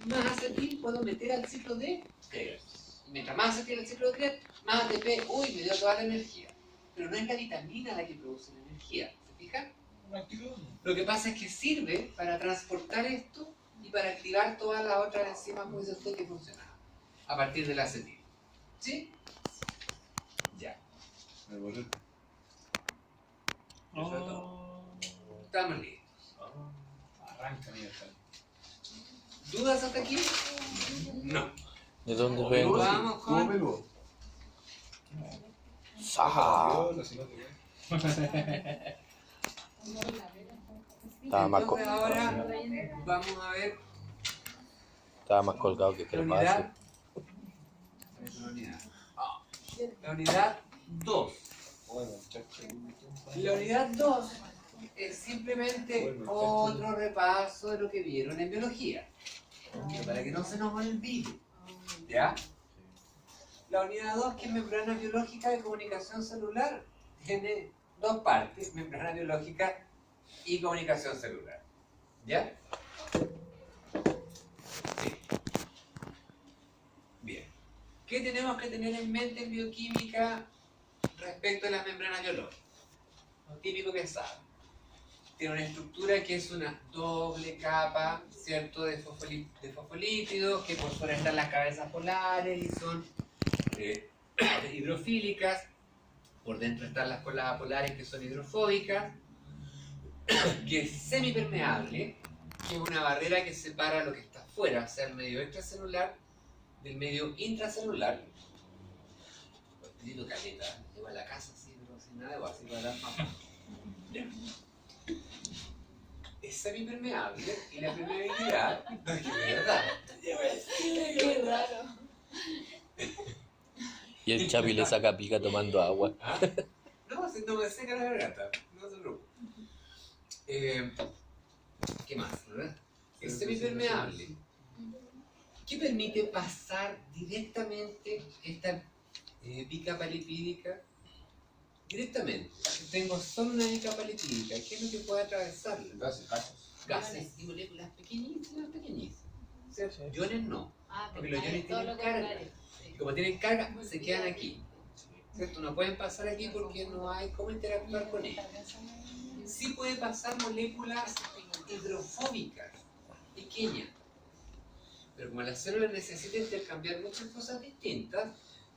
más acetil puedo meter al ciclo de Krebs. Y mientras más acetil el ciclo de Krebs, más ATP, uy, me dio toda la energía. Pero no es la vitamina la que produce la energía, ¿se fijan? Lo que pasa es que sirve para transportar esto y para activar todas las otras enzimas, como dice usted, que funcionan a partir del acetil. ¿Sí? Ya. Estamos listos. Arranca, mira. ¿Dudas hasta aquí? No. ¿De dónde vengo? Vamos con... ¡Saja! Estaba más, Entonces ahora vamos a ver estaba más colgado que la crepase. La unidad 2. La unidad 2 es simplemente otro repaso de lo que vieron en biología. Para que no se nos olvide. ¿Ya? La unidad 2, que es membrana biológica de comunicación celular, tiene dos partes, membrana biológica y comunicación celular. ¿Ya? Sí. Bien. ¿Qué tenemos que tener en mente en bioquímica respecto a las membranas biológicas? Lo típico que saben. Tiene una estructura que es una doble capa, ¿cierto?, de fosfolípidos, que por fuera están las cabezas polares y son hidrofílicas. Por dentro están las colas polares, que son hidrofóbicas, que es semipermeable, que es una barrera que separa lo que está afuera, o sea, el medio extracelular, del medio intracelular. Pues pidiendo caleta, llevo a la casa así, pero sin nada, igual, así para dar más. Es semipermeable y la permeabilidad no es que de verdad. Qué raro. Y el Chapi le saca pica tomando agua. No, no me seca la garganta, no se preocupe. ¿Qué más? ¿Verdad? Es semipermeable. ¿Qué permite pasar directamente esta bicapa lipídica? Directamente. Tengo solo una bicapa lipídica. ¿Qué es lo que puede atravesarla? Gases y moléculas pequeñísimas, pequeñísimas. ¿Cierto? Iones no. Porque los iones tienen carga. Y como tienen carga, se quedan aquí. ¿Cierto? No pueden pasar aquí porque no hay cómo interactuar con ellos. Sí puede pasar moléculas hidrofóbicas, pequeñas. Pero como la célula necesita intercambiar muchas cosas distintas,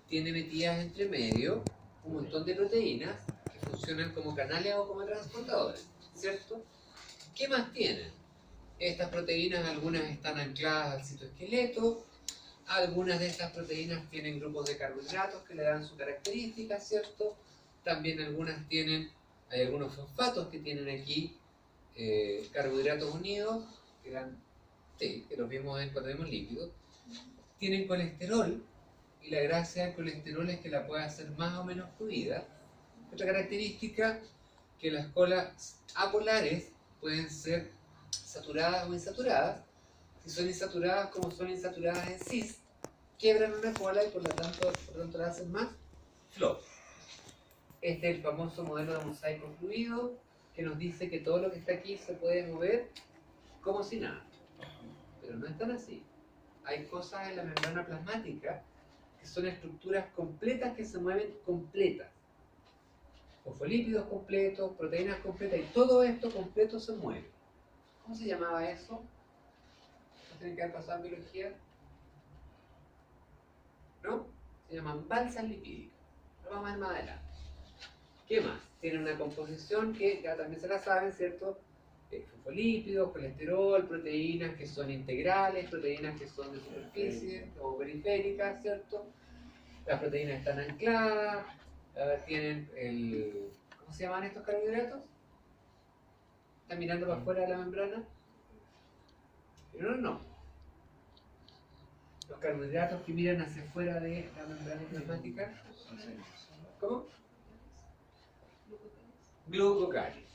tiene metidas entre medio un montón de proteínas que funcionan como canales o como transportadores, ¿cierto? ¿Qué más tienen? Estas proteínas, algunas están ancladas al citoesqueleto, algunas de estas proteínas tienen grupos de carbohidratos que le dan su característica, ¿cierto? También algunas tienen, hay algunos fosfatos que tienen aquí carbohidratos unidos, que los vimos cuando vimos lípidos. Tienen colesterol, y la gracia del colesterol es que la puede hacer más o menos fluida. Otra característica, que las colas apolares pueden ser saturadas o insaturadas. Si son insaturadas, como son insaturadas en cis, quiebran una cola y por lo tanto la hacen más flop. Este es el famoso modelo de mosaico fluido, que nos dice que todo lo que está aquí se puede mover como si nada. Pero no es tan así. Hay cosas en la membrana plasmática que son estructuras completas que se mueven completas. Fosfolípidos completos, proteínas completas, y todo esto completo se mueve. ¿Cómo se llamaba eso? ¿No tienen que haber pasado en biología? ¿No? Se llaman balsas lipídicas. Lo vamos a ver más adelante. ¿Qué más? Tienen una composición que ya también se la saben, ¿cierto? Fosfolípidos, colesterol, proteínas que son integrales, proteínas que son de superficie o periféricas, ¿cierto? Las proteínas están ancladas, tienen el... ¿Cómo se llaman estos carbohidratos? ¿Están mirando para afuera de la membrana? Pero no. Los carbohidratos que miran hacia afuera de la membrana plasmática. ¿Cómo? Glucocálidos.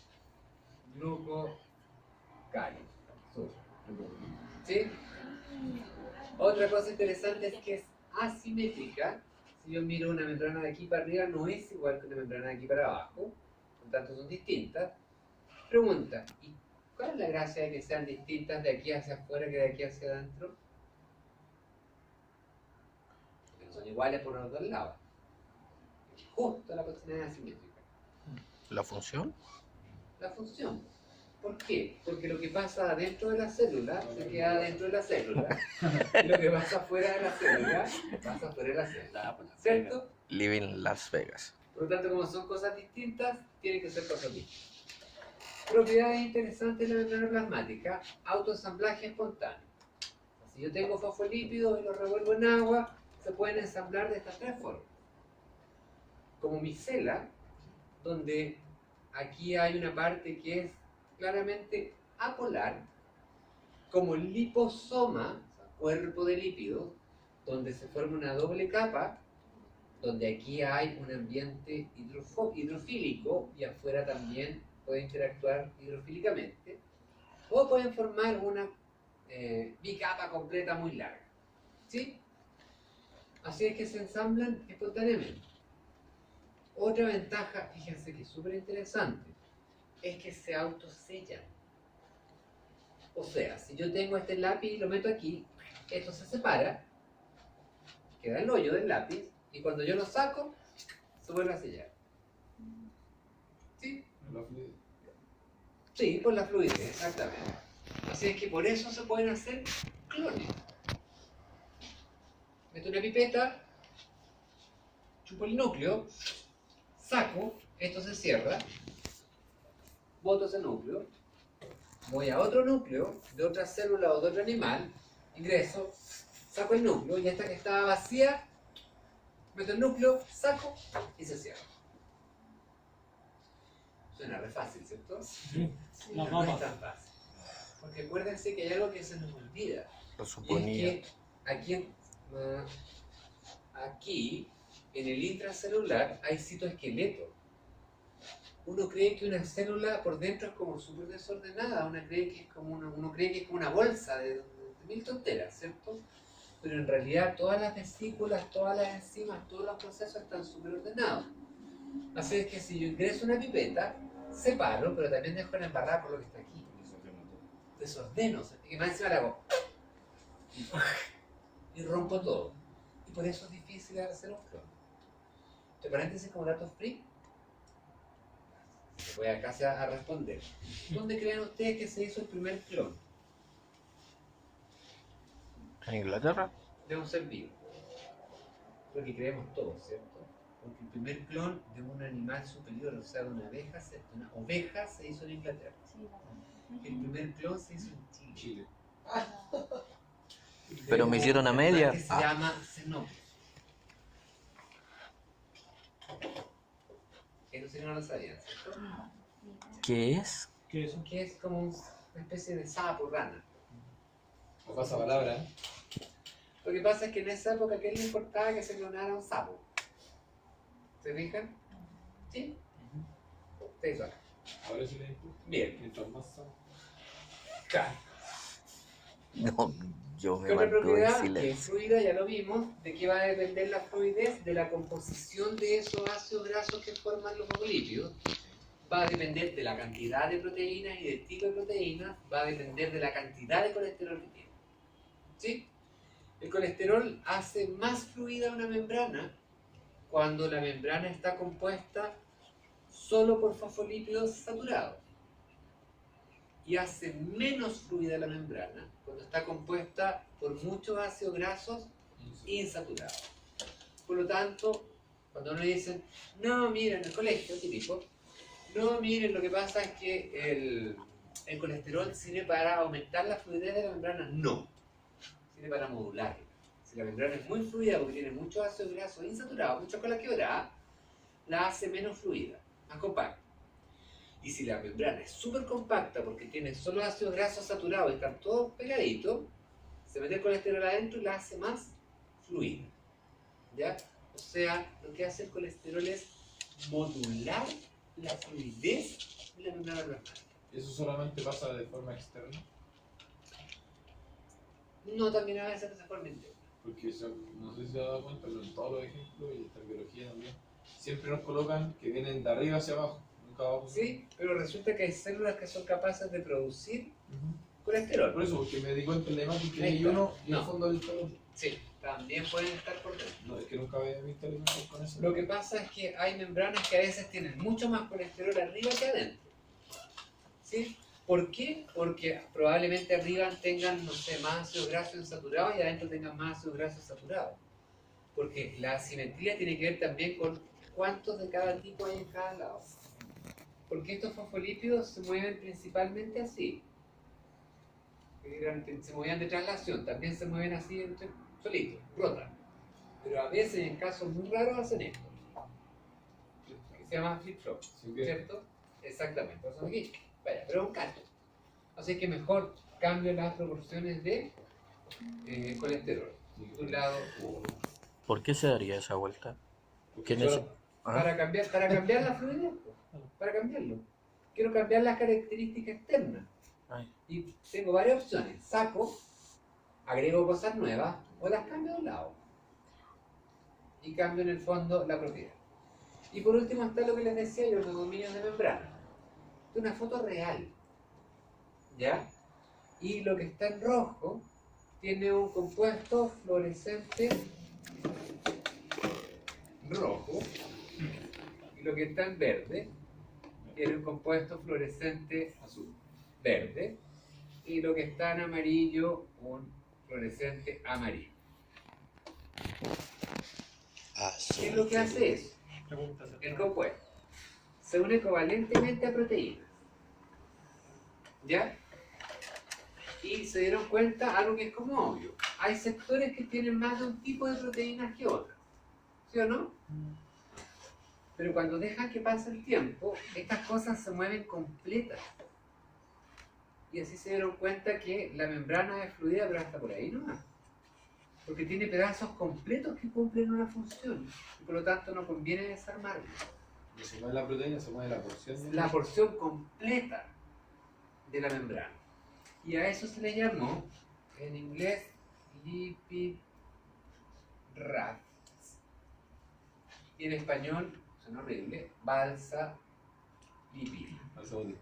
¿Sí? Otra cosa interesante es que es asimétrica. Si yo miro una membrana de aquí para arriba, no es igual que una membrana de aquí para abajo. Por tanto, son distintas. Pregunta, ¿y cuál es la gracia de que sean distintas de aquí hacia afuera que de aquí hacia adentro? son iguales por los dos lados. Justo la continuidad asimétrica. ¿La función? La función. ¿Por qué? Porque lo que pasa dentro de la célula se queda dentro de la célula. Y lo que pasa fuera de la célula pasa fuera de la célula. ¿Cierto? Living Las Vegas. Por lo tanto, como son cosas distintas, tienen que ser cosas distintas. Propiedades interesantes de la membrana plasmática: autoensamblaje espontáneo. Si yo tengo fosfolípidos y los revuelvo en agua, se pueden ensamblar de estas tres formas. Como micela, donde aquí hay una parte que es claramente apolar, como liposoma, o sea, cuerpo de lípidos, donde se forma una doble capa, donde aquí hay un ambiente hidrofílico y afuera también puede interactuar hidrofílicamente, o pueden formar una bicapa completa muy larga. ¿Sí? Así es que se ensamblan espontáneamente. Otra ventaja, fíjense que es súper interesante, es que se autosellan. O sea, si yo tengo este lápiz y lo meto aquí, esto se separa, queda el hoyo del lápiz, y cuando yo lo saco, se vuelve a sellar. ¿Sí? La fluidez. Sí, por la fluidez, exactamente. Así es que por eso se pueden hacer clones. Meto una pipeta, chupo el núcleo, saco, esto se cierra, boto ese núcleo, voy a otro núcleo de otra célula o de otro animal, ingreso, saco el núcleo y esta que estaba vacía, meto el núcleo, saco y se cierra. Suena re fácil, ¿cierto? La No es papa. tan fácil. Porque acuérdense que hay algo que se nos olvida. Lo Y suponía. es que aquí, en el intracelular, hay citoesqueleto. Uno cree que una célula por dentro es como súper desordenada, uno cree que es como una bolsa de mil tonteras, ¿cierto? Pero en realidad todas las vesículas, todas las enzimas, todos los procesos están súper ordenados. Así es que si yo ingreso una pipeta, separo, pero también dejo la embarrada por lo que está aquí. Desordeno, y más encima la hago y rompo todo. Y por eso es difícil hacer un clon. Entre paréntesis, como datos free, voy a casi a responder. ¿Dónde creen ustedes que se hizo el primer clon ¿En Inglaterra? de un ser vivo? Lo que creemos todos, ¿cierto? Porque el primer clon de un animal superior, o sea, de una oveja, se hizo en Inglaterra. El primer clon se hizo en Chile. Chile. Pero me hicieron a un media. animal que se llama Xenopus. Eso sí no lo sabían, ¿cierto? ¿Qué es? ¿Qué es eso? Que es como una especie de sapo rana. O pasa palabra, ¿eh? Lo que pasa es que en esa época, ¿qué le importaba que se clonara un sapo? ¿Se fijan? ¿Sí? Se hizo acá. Ahora sí le importa. Bien. Mientras más sabe. Claro. No, yo me ¿Qué otra mantuve en propiedad? Que es silencio. fluida, ya lo vimos. ¿De qué va a depender la fluidez? De la composición de esos ácidos grasos que forman los fosfolípidos. Va a depender de la cantidad de proteínas y del tipo de proteínas. Va a depender de la cantidad de colesterol que tiene. ¿Sí? El colesterol hace más fluida una membrana cuando la membrana está compuesta solo por fosfolípidos saturados. Y hace menos fluida la membrana cuando está compuesta por muchos ácidos grasos insaturados. Por lo tanto, cuando nos dicen, no, miren, en el colegio típico, no, miren, lo que pasa es que el colesterol sirve para aumentar la fluidez de la membrana. No, sirve para modularla. Si la membrana es muy fluida porque tiene muchos ácidos grasos insaturados, mucha cola quebrada, la hace menos fluida, más compacta. Y si la membrana es súper compacta porque tiene solo ácidos grasos saturados y están todos pegaditos, se mete el colesterol adentro y la hace más fluida. ¿Ya? O sea, lo que hace el colesterol es modular la fluidez de la membrana plasmática. ¿Eso solamente pasa de forma externa? No, también a veces de forma interna. Porque no sé si se ha dado cuenta, pero en todos los ejemplos y esta biología también, siempre nos colocan que vienen de arriba hacia abajo, nunca abajo. Sí, pero resulta que hay células que son capaces de producir Ujú. colesterol. Por eso, porque me di cuenta en la imagen que Ahí hay está. uno y No. al fondo del todo. Sí, también pueden estar por dentro. No, es que nunca había visto la imagen con eso. Lo que pasa es que hay membranas que a veces tienen mucho más colesterol arriba que adentro. ¿Sí? ¿Por qué? Porque probablemente arriba tengan, no sé, más ácidos grasos insaturados y adentro tengan más ácidos grasos saturados. Porque la asimetría tiene que ver también con cuántos de cada tipo hay en cada lado. Porque estos fosfolípidos se mueven principalmente así. Se movían de traslación, también se mueven así solitos, rotan. Pero a veces, en casos muy raros, hacen esto. Que se llama flip-flop, Sí, que- ¿cierto? Exactamente. Por eso aquí, vaya, pero es un cambio. Así que mejor cambio las proporciones de colesterol. De un lado u otro. ¿Por qué se daría esa vuelta? ¿Quién es? Solo- Ah, Para cambiar la fluidez, para cambiarlo. Quiero cambiar las características externas. ay, Y tengo varias opciones. Saco, agrego cosas nuevas o las cambio de un lado. Y cambio en el fondo la propiedad. Y por último está lo que les decía yo, los dominios de membrana. Es una foto real. ¿Ya? Y lo que está en rojo tiene un compuesto fluorescente rojo. Y lo que está en verde tiene un compuesto fluorescente azul. verde. Y lo que está en amarillo, un fluorescente amarillo. ¿Qué es lo que hace eso? El compuesto se une covalentemente a proteínas. ¿Ya? Y se dieron cuenta algo que es como obvio. Hay sectores que tienen más de un tipo de proteínas que otros. ¿Sí o no? Pero cuando dejan que pase el tiempo, estas cosas se mueven completas. Y así se dieron cuenta que la membrana es fluida, pero hasta por ahí no más. Porque tiene pedazos completos que cumplen una función. Y por lo tanto no conviene desarmarlo. No se mueve la proteína, se mueve la porción. de- La porción completa de la membrana. Y a eso se le llamó, en inglés, lipid rafts. Y en español, suena horrible, balsa lipídica. Al segundo.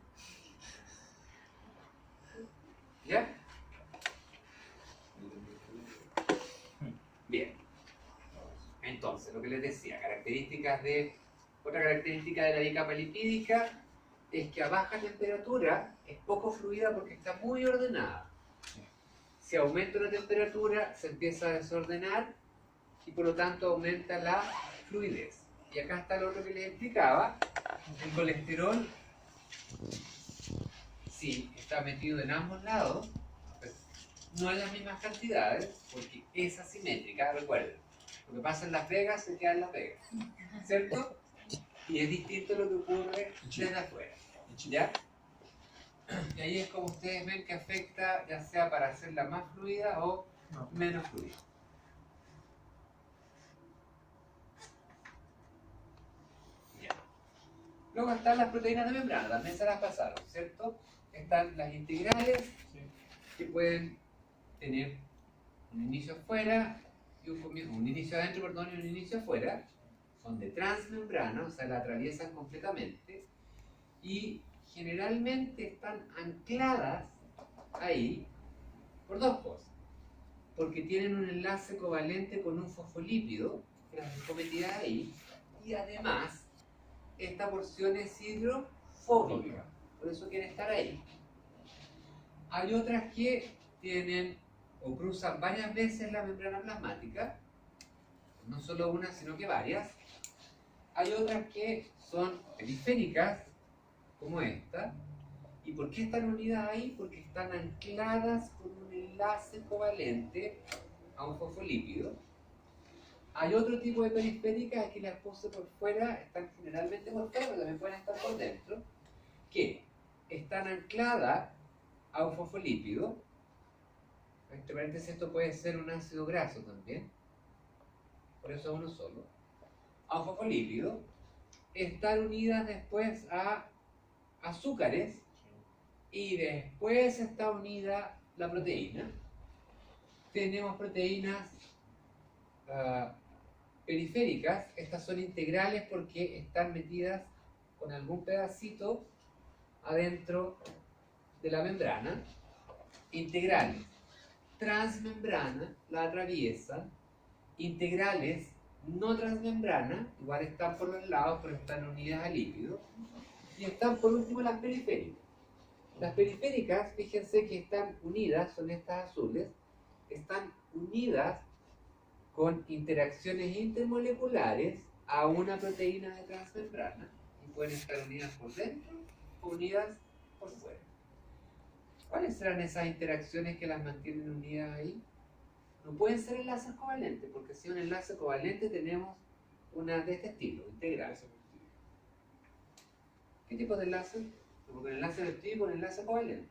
¿Ya? Bien. Entonces, lo que les decía, otra característica de la bicapa lipídica es que a baja temperatura es poco fluida porque está muy ordenada. Si aumenta la temperatura, se empieza a desordenar y por lo tanto aumenta la fluidez. Y acá está lo otro que les explicaba, el colesterol, sí, está metido en ambos lados, pero no en las mismas cantidades, porque es asimétrica, recuerden. Lo que pasa en Las Vegas se queda en Las Vegas, ¿cierto? Y es distinto lo que ocurre desde afuera, ¿ya? Y ahí es como ustedes ven que afecta, ya sea para hacerla más fluida o menos fluida. Ya. Luego están las proteínas de membrana, también se las pasaron, ¿cierto? Están las integrales, que pueden tener un inicio afuera y un inicio adentro, perdón, y un inicio afuera. Son de transmembrana, o sea, la atraviesan completamente y generalmente están ancladas ahí por dos cosas. Porque tienen un enlace covalente con un fosfolípido que las dejó metidas ahí, y además esta porción es hidrofóbica, por eso quiere estar ahí. Hay otras que tienen o cruzan varias veces la membrana plasmática, no solo una, sino que varias. Hay otras que son periféricas, como esta. ¿Y por qué están unidas ahí? Porque están ancladas con un enlace covalente a un fosfolípido. Hay otro tipo de periféricas, aquí las puse por fuera, están generalmente por fuera, pero también pueden estar por dentro, que están ancladas a un fosfolípido. Entre paréntesis, esto puede ser un ácido graso también, por eso es uno solo. A un fosfolípido, están unidas después a azúcares y después está unida la proteína. Tenemos proteínas periféricas, estas son integrales porque están metidas con algún pedacito adentro de la membrana. integrales transmembrana la atraviesan, integrales no transmembrana, igual están por los lados, pero están unidas al lípido, y están por último las periféricas. Las periféricas, fíjense que están unidas, son estas azules, están unidas con interacciones intermoleculares a una proteína de transmembrana y pueden estar unidas por dentro o unidas por fuera. ¿Cuáles serán esas interacciones que las mantienen unidas ahí? No pueden ser enlaces covalentes, porque si es un enlace covalente tenemos una de este estilo, integral. ¿Qué tipo de enlace? Porque el enlace peptídico es un enlace covalente.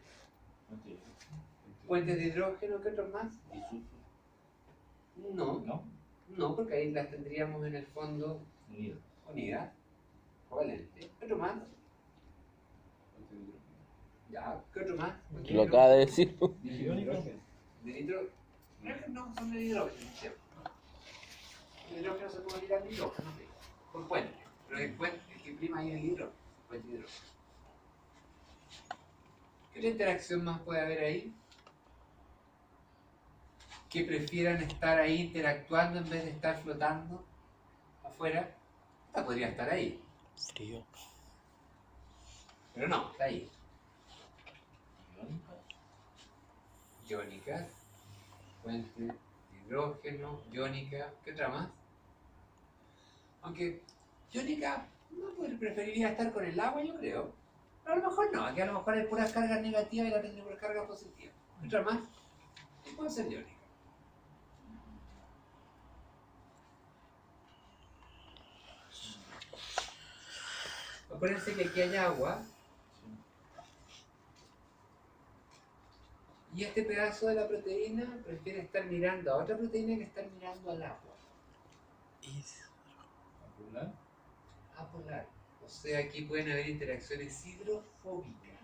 ¿Puentes de hidrógeno? ¿Qué otros más? No, porque ahí las tendríamos en el fondo unidas, covalentes. ¿Qué otro más? Ya, ¿qué otro más? Lo acaba de decir. De nitrógeno. No, son de hidrógeno. El hidrógeno se puede unir al hidrógeno por puente. Pero el puente que prima ahí es el hidrógeno. Puente de hidrógeno. ¿Qué otra interacción más puede haber ahí? Que prefieran estar ahí interactuando en vez de estar flotando afuera. Esta podría estar ahí. Frío. Pero no, está ahí. Iónica, fuente de hidrógeno, iónica, ¿qué otra más? Aunque iónica no preferiría estar con el agua, yo creo. Pero a lo mejor no, aquí a lo mejor hay puras cargas negativas y la tendré puras cargas positivas. ¿Qué otra más? ¿Qué puede ser iónica? Acuérdense que aquí hay agua. Y este pedazo de la proteína prefiere estar mirando a otra proteína que estar mirando al agua. ¿Apolar? Apolar. O sea, aquí pueden haber interacciones hidrofóbicas.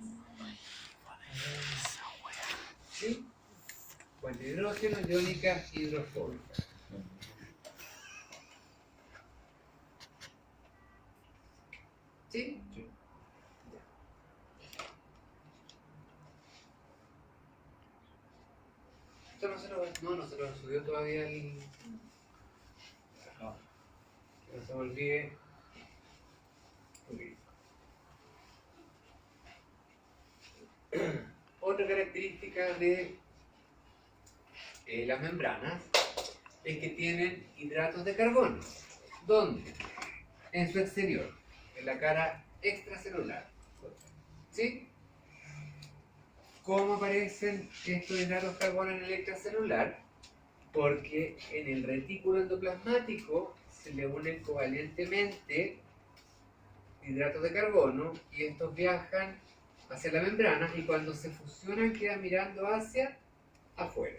¿Sí? Fuente de hidrógeno, iónica, hidrofóbica. ¿Sí? Sí. Esto no se lo subió todavía el... No. Que no se me olvide. Ok. Otra característica de las membranas es que tienen hidratos de carbono. ¿Dónde? En su exterior, en la cara extracelular. ¿Sí? ¿Cómo aparecen estos hidratos de carbono en el extracelular? Porque en el retículo endoplasmático se le unen covalentemente hidratos de carbono y estos viajan hacia la membrana y cuando se fusionan quedan mirando hacia afuera.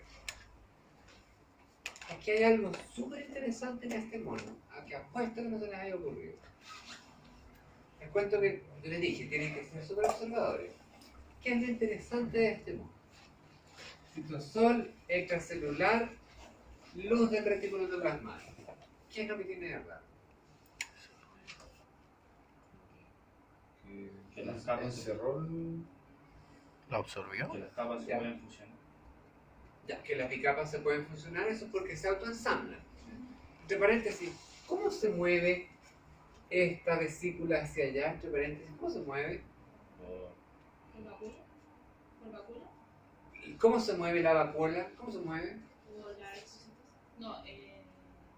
Aquí hay algo súper interesante en este mono, a que apuesto que no se les haya ocurrido. Les cuento que yo les dije, tienen que ser súper observadores. ¿Qué es lo interesante de este mono? Citosol, extracelular, luz del retículo endoplasmático. ¿Qué es lo que tiene de raro? Que las capas se ¿La absorbió? que las capas se Ya. pueden fusionar. Ya, que las bicapas se pueden funcionar, eso es porque se autoensamblan. Entre paréntesis, ¿cómo se mueve esta vesícula hacia allá? Entre paréntesis, ¿cómo se mueve? Por- ¿Por vacuna? ¿Por vacuna? ¿Y cómo se mueve la vacuola? ¿Cómo se mueve? ¿O la exocitosis? No,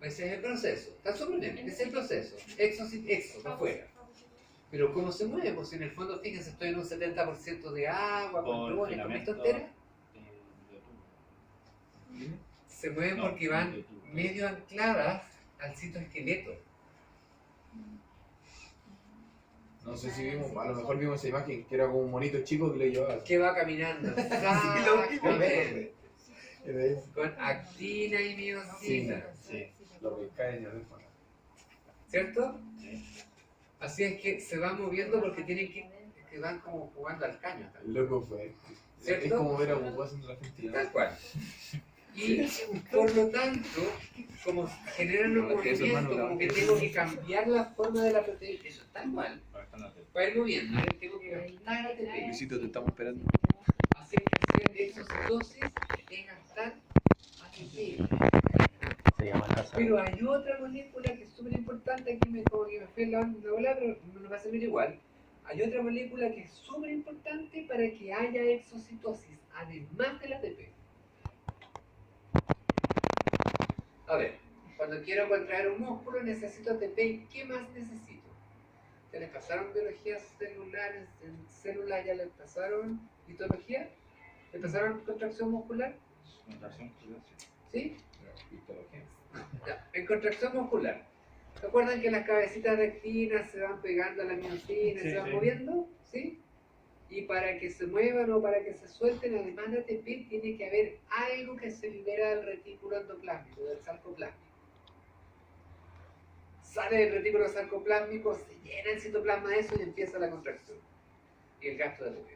Ese es el proceso. Está súper bien, ese es el proceso. Exo, para afuera. Pero ¿cómo se mueve? Pues en el fondo, fíjense, estoy en un 70% de agua, con Por plumones, con filamento. esto entera. de tubo. Se mueven No, porque van de tubo. medio ancladas al citoesqueleto. No sé si vimos, a lo mejor vimos esa imagen que era como un monito chico que le llevaba. Que va caminando. Sí, Exactamente. Era eso. Con actina y miosina. Sí. Lo que cae en el fondo. ¿Cierto? Sí. Así es que se van moviendo porque tienen que van como jugando al caño. El loco fue. ¿Cierto? Es como ver a Goku haciendo la Argentina. Tal cual. Y por lo tanto, como generan un No, es que eso, movimiento, hermano, como que la- tengo que cambiar la forma de la proteína. Eso es tal cual. Para estar en la tele. Para ir moviendo, tengo que gastar ATP. Luisito, te estamos esperando. Así es que exocitosis es gastar ATP. Se llama NASA. Pero hay otra molécula que es súper importante, aquí como que me fue la bola, pero no va a servir igual. Hay otra molécula que es súper importante para que haya exocitosis, además del ATP. A ver, cuando quiero contraer un músculo necesito ATP, ¿qué más necesito? ¿Ya les pasaron biologías celulares? ¿En células ya les pasaron histología? ¿Les pasaron contracción muscular? Contracción, ¿Sí? Histología. Ya, en contracción muscular. ¿Se acuerdan que las cabecitas rectinas se van pegando a la miosina, Sí, se van sí. moviendo? ¿Sí? Y para que se muevan o para que se suelten, además de ATP, tiene que haber algo que se libera del retículo endoplásmico, del sarcoplásmico. Sale del retículo sarcoplásmico, se llena el citoplasma de eso y empieza la contracción. Y el gasto de ATP.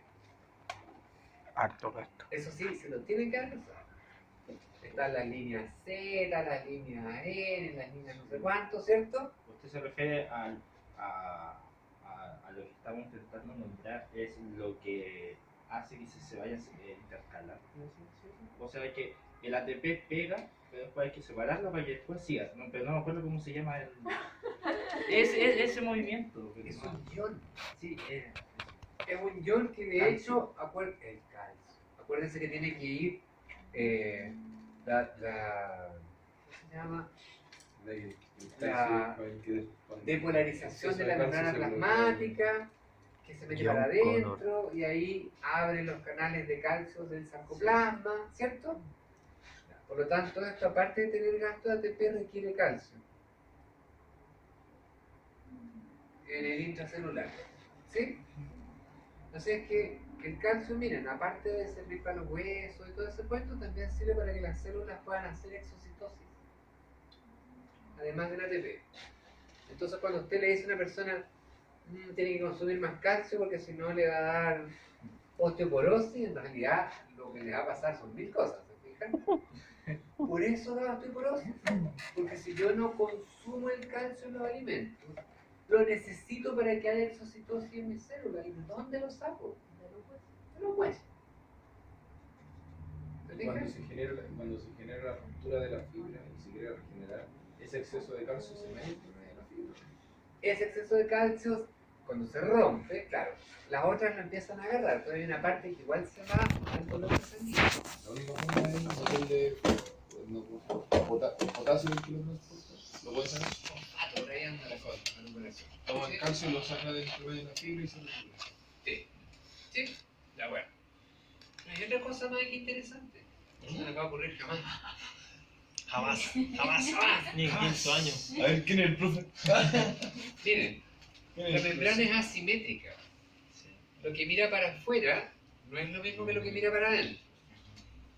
Harto gasto. Eso sí, se lo tienen que alcanzar. Están las líneas Z, las líneas N, las líneas no sé cuánto, ¿cierto? Usted se refiere a lo que estamos intentando nombrar, es lo que hace que se vayan intercalar. O sea, que el ATP pega, pero después hay que separarlo para que después siga. No, pero no me acuerdo cómo se llama ese movimiento. Pero Es no. un ion. Sí, Es un ion que de hecho, el calcio. Acuérdense que tiene que ir ¿cómo se llama? La Depolarización de la membrana plasmática, que se mete Ion para adentro y ahí abre los canales de calcio del sarcoplasma, ¿cierto? Por lo tanto, esto aparte de tener gasto de ATP requiere calcio en el intracelular, ¿sí? Entonces es que el calcio, miren, aparte de servir para los huesos y todo ese cuento, también sirve para que las células puedan hacer exocitosis, además del ATP. Entonces cuando usted le dice a una persona tiene que consumir más calcio porque si no le va a dar osteoporosis, en realidad lo que le va a pasar son 1000 cosas, ¿se fijan? Por eso da osteoporosis, porque si yo no consumo el calcio en los alimentos, lo necesito para que haya exocitosis en mis células. ¿Y de dónde lo saco? De los huesos. ¿Se fijan? Cuando se genera la ruptura de la fibra y se quiere regenerar, ese exceso de calcio se mete en la fibra. Ese exceso de calcio, cuando se rompe, claro, las otras lo empiezan a agarrar, pero hay una parte que igual se va al color sanguíneo. La única forma es el nivel de potasio que lo transporta. ¿Lo pueden saber? Fosfato, por ahí anda la cosa, la numeración. Toma el calcio, lo saca dentro de la fibra y se recupera. Sí, ya bueno. Pero hay otra cosa más que interesante. No se me va a ocurrir jamás. Jamás. Ni en 15 años. A ver, ¿quién es el profe? Miren, la membrana es asimétrica. Lo que mira para afuera no es lo mismo que lo que mira para adentro.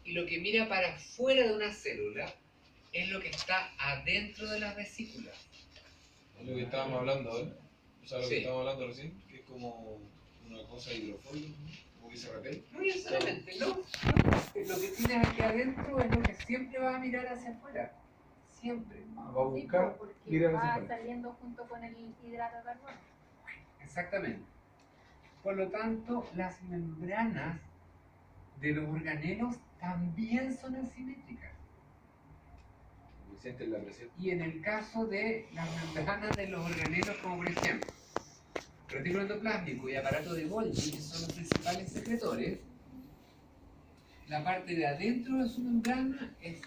Y lo que mira para afuera de una célula es lo que está adentro de las vesículas. Es lo que estábamos hablando ahora. O sea, lo Sí. que estábamos hablando recién, que es como una cosa hidrofóbica, como que se repele. No necesariamente, no. Lo que tienes aquí adentro es lo que siempre va a mirar hacia afuera. Siempre. Va a buscar porque ir hacia va afuera. saliendo junto con el hidrato de carbono. Exactamente. Por lo tanto, las membranas de los organelos también son asimétricas. Sienten la presión. Y en el caso de las membranas de los organelos, como por ejemplo, retículo endoplásmico y aparato de Golgi, que son los principales secretores, la parte de adentro de su membrana es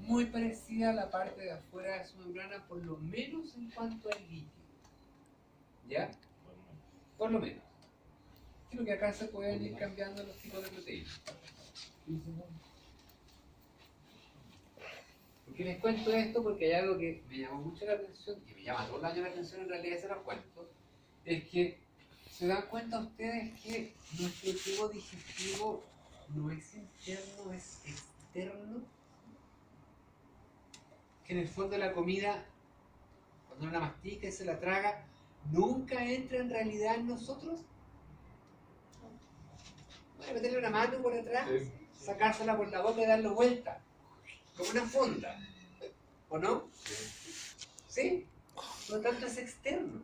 muy parecida a la parte de afuera de su membrana, por lo menos en cuanto al líquido. ¿Ya? Por lo menos. Creo que acá se pueden ir cambiando los tipos de proteínas. ¿Por qué les cuento esto? Porque hay algo que me llamó mucho la atención, y me llama todo el año la atención, en realidad se los cuento, es que se dan cuenta ustedes que nuestro tubo digestivo no es interno, es externo. Que en el fondo la comida, cuando uno la mastica y se la traga, nunca entra en realidad en nosotros. Voy a meterle una mano por atrás, Sí. sacársela por la boca y darle vuelta, como una funda, ¿o no? ¿Sí? Por lo tanto es externo.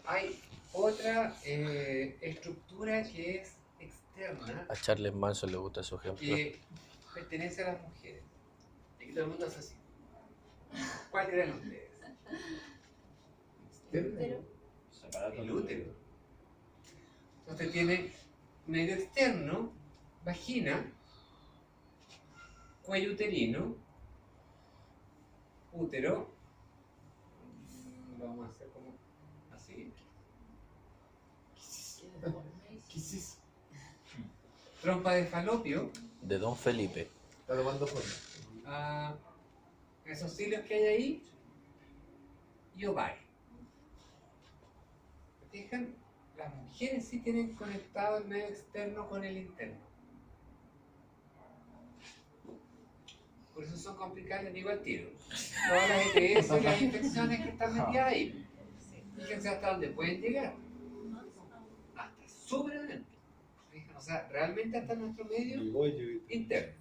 Hay Otra estructura que es externa, A Charles Manson le gusta su ejemplo. que pertenece a las mujeres. Y que todo el mundo hace así. ¿Cuál creen ustedes? Separado El útero. Entonces tiene medio externo, vagina, cuello uterino, útero. Vamos a hacer como así. ¿Qué es eso? Trompa de falopio. De Don Felipe. Está tomando forma. Esos cilios que hay ahí. Y ovario. ¿Se fijan? Las mujeres sí tienen conectado el medio externo con el interno. Por eso son complicadas, les digo al tiro. Todas las ETS y las infecciones que están metidas ahí. Fíjense hasta dónde pueden llegar. Hasta súper adentro. ¿Se? O sea, realmente hasta nuestro medio interno.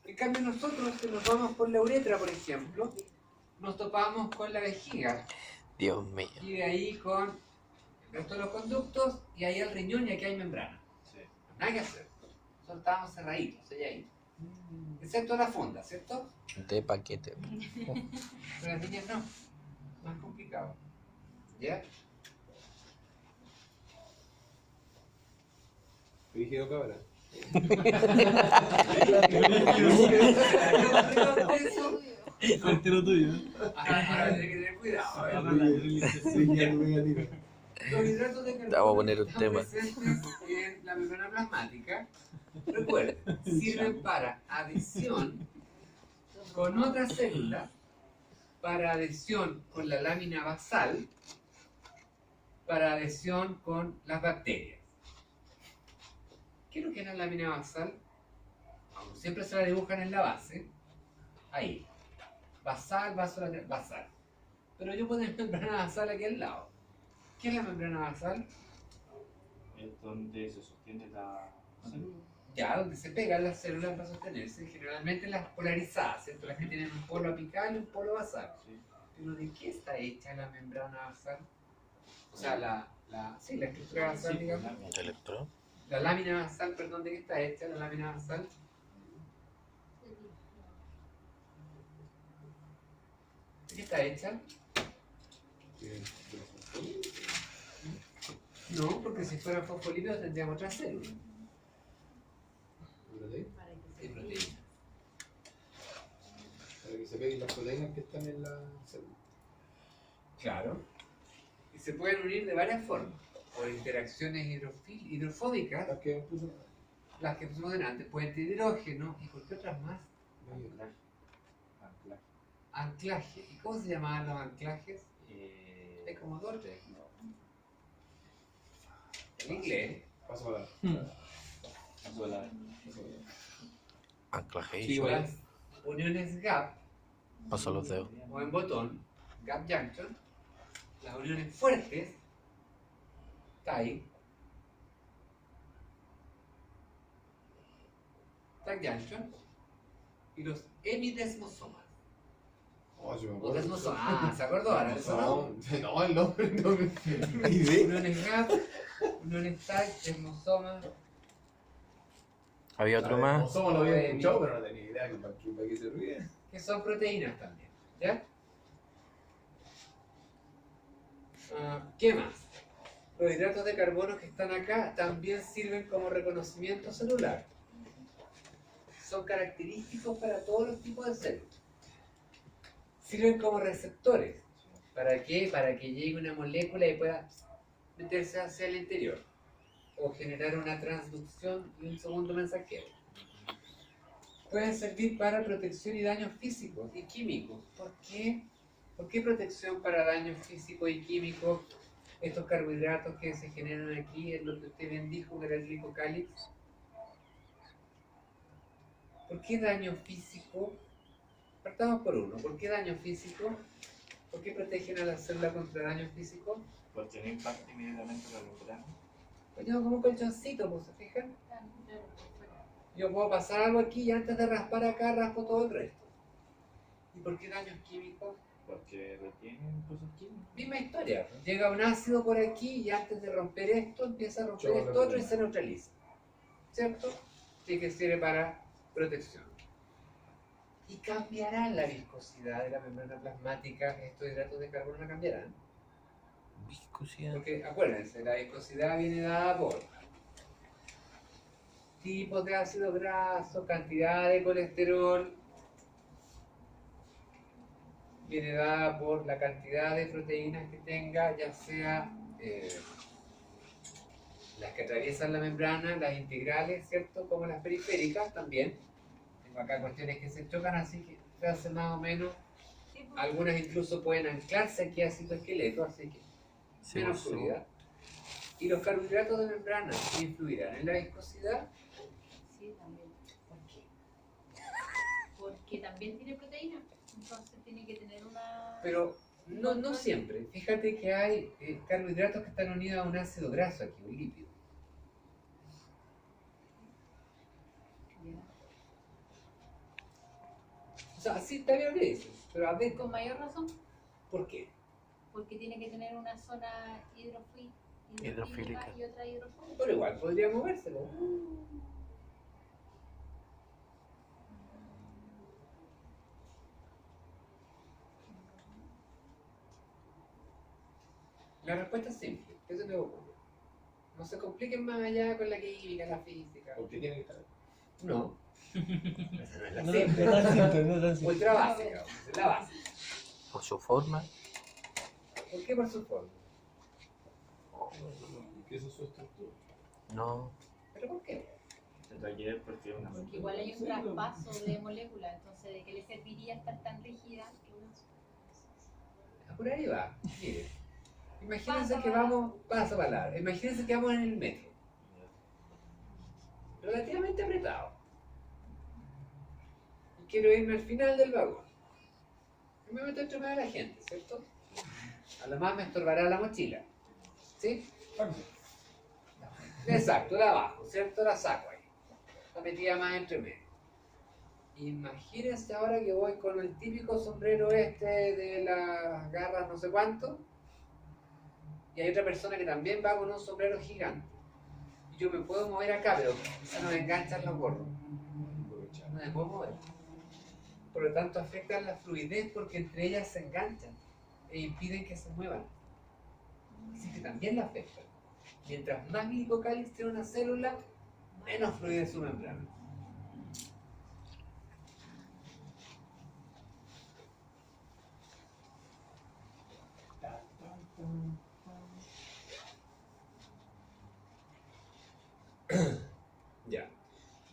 En cambio nosotros, si nos vamos por la uretra, por ejemplo, nos topamos con la vejiga. Dios mío. Y de ahí con el resto de los conductos, y ahí el riñón, y aquí hay membrana. Sí. Nada que hacer. Nosotros estábamos cerraditos, ahí. Excepto la funda, ¿cierto? De paquete. Pero las niñas no. Más complicado. ¿Ya? Rígido cabra. Entero tuyo. Ahora hay que tener cuidado. Los hidratos de carbono Vamos a poner un están tema. presentes en la membrana plasmática. Recuerden, sirven para adhesión con otras células, para adhesión con la lámina basal, para adhesión con las bacterias. ¿Qué es lo que es la lámina basal? Como siempre se la dibujan en la base, ahí. Basal, basal, basal. Pero yo pongo membrana basal aquí al lado. ¿Qué es la membrana basal? Es donde se sostiene la célula. Ya, donde se pegan las células para sostenerse, generalmente las polarizadas, ¿cierto? Las que tienen un polo apical y un polo basal. Sí. Pero ¿de qué está hecha la membrana basal? O sea, la estructura basal, Sí, digamos. ¿De electrón? La lámina basal, perdón, ¿de qué está hecha la lámina basal? ¿De qué está hecha? No, porque si fueran fosfolípidos tendríamos otra célula. Sí, proteína. Para que se peguen las proteínas que están en la célula. Claro. Y se pueden unir de varias formas. Por interacciones hidrofóbicas, Las que puso. las que pusimos delante, puentes de hidrógeno, y por qué otras más. Anclaje. Anclaje. Anclaje. ¿Y cómo se llamaban los anclajes? Es como dos. En inglés. Paso para Solar. Anclaje. Sí, igual. Las uniones gap Paso los dedos. o en botón, gap junction, las uniones fuertes, tight junction, y los hemidesmosomas. Oh, yo me O acuerdo. desmosomas. Ah, ¿se acordó ahora? ¿Eso no? No, el nombre no me idea. Uniones gap, uniones tight, desmosomas. Había otro más. Somos lo había escuchado, pero no tenía idea que para qué servía. Que son proteínas también. ¿Ya? ¿Qué más? Los hidratos de carbono que están acá también sirven como reconocimiento celular. Son característicos para todos los tipos de células. Sirven como receptores. ¿Para qué? Para que llegue una molécula y pueda meterse hacia el interior. O generar una transducción de un segundo mensajero. Pueden servir para protección y daños físicos y químicos. ¿Por qué? ¿Por qué protección para daños físicos y químicos? Estos carbohidratos que se generan aquí, es lo que usted bien dijo, que era el glicocálix. ¿Por qué daño físico? Partamos por uno. ¿Por qué daño físico? ¿Por qué protegen a la célula contra daño físico? Porque no impacta inmediatamente la membrana. Pues yo como un colchoncito, pues, ¿se fijan? Yo puedo pasar algo aquí y antes de raspar acá raspo todo el resto. ¿Y por qué daños químicos? Porque retienen cosas químicas. Misma historia. Llega un ácido por aquí y antes de romper esto, empieza a romper Choca. esto otro y se neutraliza. ¿Cierto? Así que sirve para protección. Y cambiará la viscosidad de la membrana plasmática. Estos hidratos de carbono la cambiarán. Viscosidad. Porque acuérdense, la viscosidad viene dada por tipos de ácido graso, cantidad de colesterol, viene dada por la cantidad de proteínas que tenga, ya sea las que atraviesan la membrana, las integrales, ¿cierto? Como las periféricas también. Tengo acá cuestiones que se chocan, así que se hace más o menos. Sí, pues, Algunas incluso pueden anclarse aquí a citoesqueleto, así que Sí, menos sí. fluidez. Y los carbohidratos de membrana influirán en la viscosidad. sí, también. ¿Por qué? Porque también tiene proteína. Entonces tiene que tener una... Pero no siempre. Fíjate que hay carbohidratos que están unidos a un ácido graso aquí, un lípido. Ya. O sea, sí está bien lo que dices, pero a ver, Con mayor razón, ¿por qué? porque tiene que tener una zona hidrofílica Hidrofílica. y otra hidrofóbica. Pero igual podría movérselo. La respuesta es simple. ¿Qué se me ocurre? No se compliquen más allá con la química, la física. ¿Por qué tiene que estar ahí? No. Esa no es la No, simple. no tan simple, no tan simple. Ultra básica, es la base. Por su forma. ¿Por qué por su forma? ¿Qué es su estructura? No. ¿Pero por qué? Tendrá que ver porque es una Porque igual hay un traspaso de moléculas, entonces ¿de qué le serviría estar tan rígida? Por ahí va. Miren. Imagínense que vamos, paso palabra, imagínense que vamos en el metro. Relativamente apretado. Y quiero irme al final del vagón. Y me meto entre medio de la gente, ¿cierto? A lo más me estorbará la mochila. ¿Sí? Exacto, la bajo, ¿cierto? La saco ahí. La metida más entre medio. Imagínense ahora que voy con el típico sombrero este de las garras no sé cuánto. Y hay otra persona que también va con un sombrero gigante. Y yo me puedo mover acá, pero quizá no me enganchan los gorros. No me puedo mover. Por lo tanto, afectan la fluidez porque entre ellas se enganchan e impiden que se muevan. Así que también la afectan. Mientras más glicocáliz tiene una célula, menos fluidez su membrana. Ya.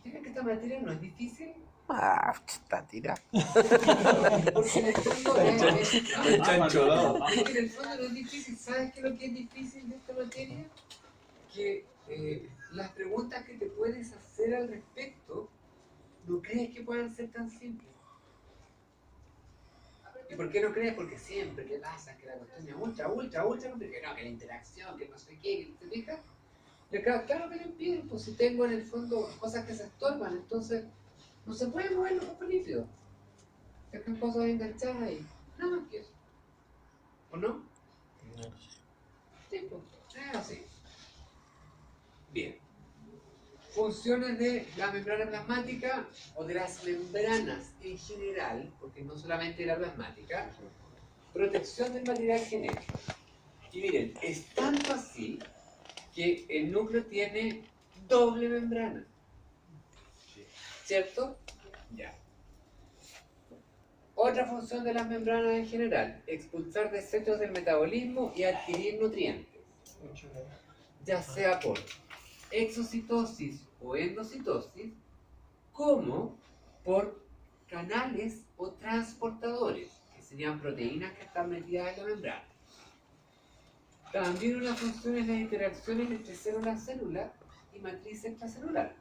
Fíjate que esta materia no es difícil. Ah, está tira. Porque en el fondo es Chancho, que en el fondo no es difícil. ¿Sabes qué es lo que es difícil de esta materia? Que las preguntas que te puedes hacer al respecto no crees que puedan ser tan simples. ¿Y por qué no crees? Porque siempre, ¿qué pasa? Que la cuestión es ultra complicada. No, que la interacción, que no sé qué, ¿te fijas? Y acá, claro que lo impiden, pues si tengo en el fondo cosas que se estorban, entonces no se puede mover los cuerpos lípidos. Dejan cosas enganchadas ahí. Nada más que eso. ¿O no? Sí, pues, es así. Bien. Funciones de la membrana plasmática o de las membranas en general, porque no solamente de la plasmática, protección del material genético. Y miren, es tanto así que el núcleo tiene doble membrana. ¿Cierto? Ya. Otra función de las membranas en general, expulsar desechos del metabolismo y adquirir nutrientes, ya sea por exocitosis o endocitosis, como por canales o transportadores, que serían proteínas que están metidas en la membrana. También una función es las interacciones entre célula-célula y matriz extracelular.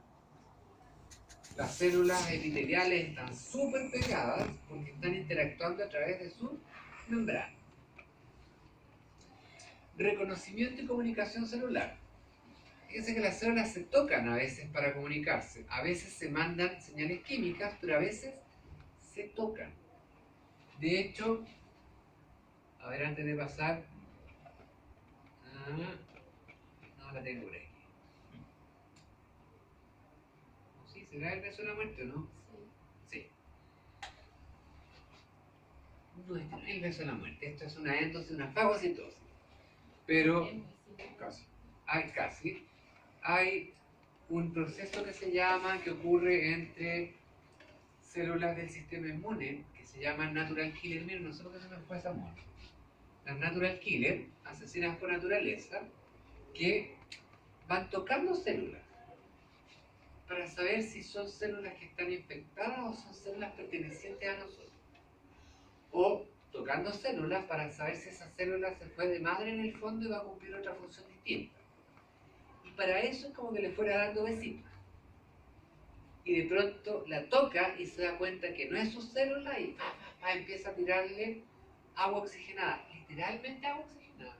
Las células epiteliales están súper pegadas porque están interactuando a través de su membrana. Reconocimiento y comunicación celular. Fíjense que las células se tocan a veces para comunicarse. A veces se mandan señales químicas, pero a veces se tocan. De hecho, A ver, antes de pasar. No la tengo por ahí. Sí, será el beso de la muerte, ¿no? Sí. No, este no es el beso de la muerte. Esto es una endosis, una fagocitosis. Pero Casi. hay un proceso que ocurre entre células del sistema inmune que se llaman natural killer. Miren, no sé por qué se me fue esa muerte. Las natural killer, asesinas por naturaleza, que van tocando células para saber si son células que están infectadas o son células pertenecientes a nosotros. O tocando células para saber si esa célula se fue de madre en el fondo y va a cumplir otra función distinta. Y para eso es como que le fuera dando besitos. Y de pronto la toca y se da cuenta que no es su célula y empieza a tirarle agua oxigenada. Literalmente agua oxigenada.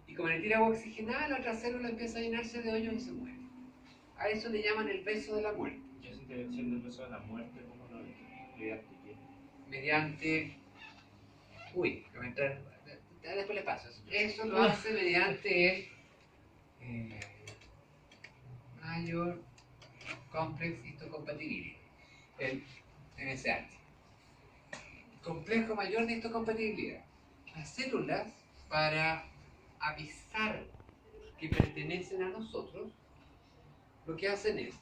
Y como le tira agua oxigenada, la otra célula empieza a llenarse de hoyo y se muere. A eso le llaman el beso de la muerte. Yo esa intervención del beso de la muerte, ¿cómo lo ves? Mediante... Uy, comentar... Después le paso. Eso lo hace mediante el Major Complex Histocompatibility, el MSH. Complejo mayor de histocompatibilidad. Las células, para avisar que pertenecen a nosotros, lo que hacen es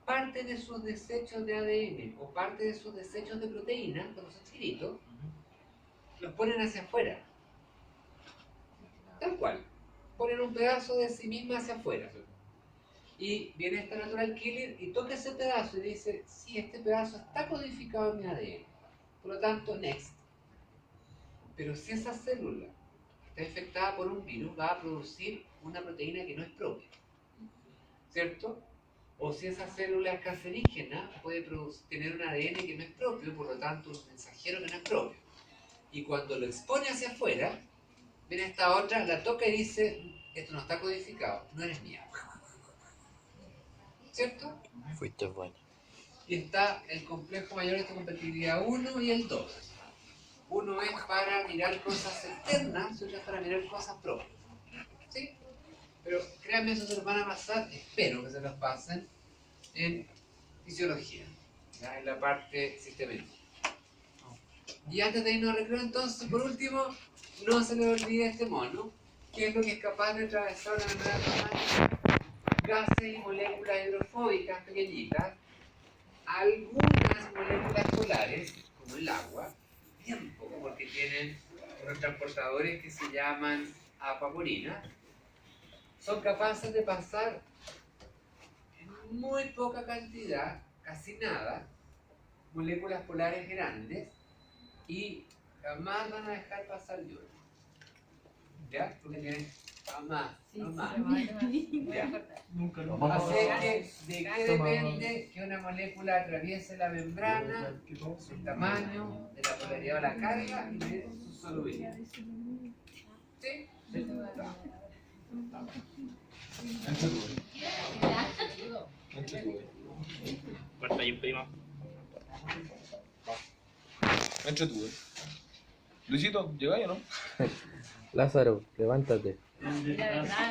parte de sus desechos de ADN o parte de sus desechos de proteína, de los escritos, los ponen hacia afuera. Tal cual. Ponen un pedazo de sí misma hacia afuera. Y viene esta natural killer y toca ese pedazo y dice, sí, este pedazo está codificado en mi ADN. Por lo tanto, next. Pero si esa célula está infectada por un virus, va a producir una proteína que no es propia. ¿Cierto? O si esa célula es cancerígena, puede tener un ADN que no es propio, por lo tanto un mensajero que no es propio. Y cuando lo expone hacia afuera, viene esta otra, la toca y dice, esto no está codificado, no eres mía. ¿Cierto? Fuiste bueno. Y está el complejo mayor de histocompatibilidad 1 y el 2. Uno es para mirar cosas externas y otro es para mirar cosas propias. ¿Sí? Pero créanme, eso se los van a pasar, espero que se los pasen, en fisiología, ¿ya? En la parte sistemática. Y antes de irnos al recreo, entonces, por último, no se les olvide este mono, que es lo que es capaz de atravesar una membrana plasmática, gases y moléculas hidrofóbicas pequeñitas, algunas moléculas polares, como el agua, bien poco, porque tienen unos transportadores que se llaman aquaporina, son capaces de pasar en muy poca cantidad, casi nada, moléculas polares grandes y jamás van a dejar pasar yodo. ¿Ya? Porque tienen jamás. Ya. Nunca lo Así que, ¿de qué depende que una molécula atraviese la membrana? El tamaño, de la polaridad o la carga y de su solubilidad. ¿Sí? Cuarta y prima. Entre tú. Luisito, ¿llegáis o no? Lázaro, levántate. La verdad.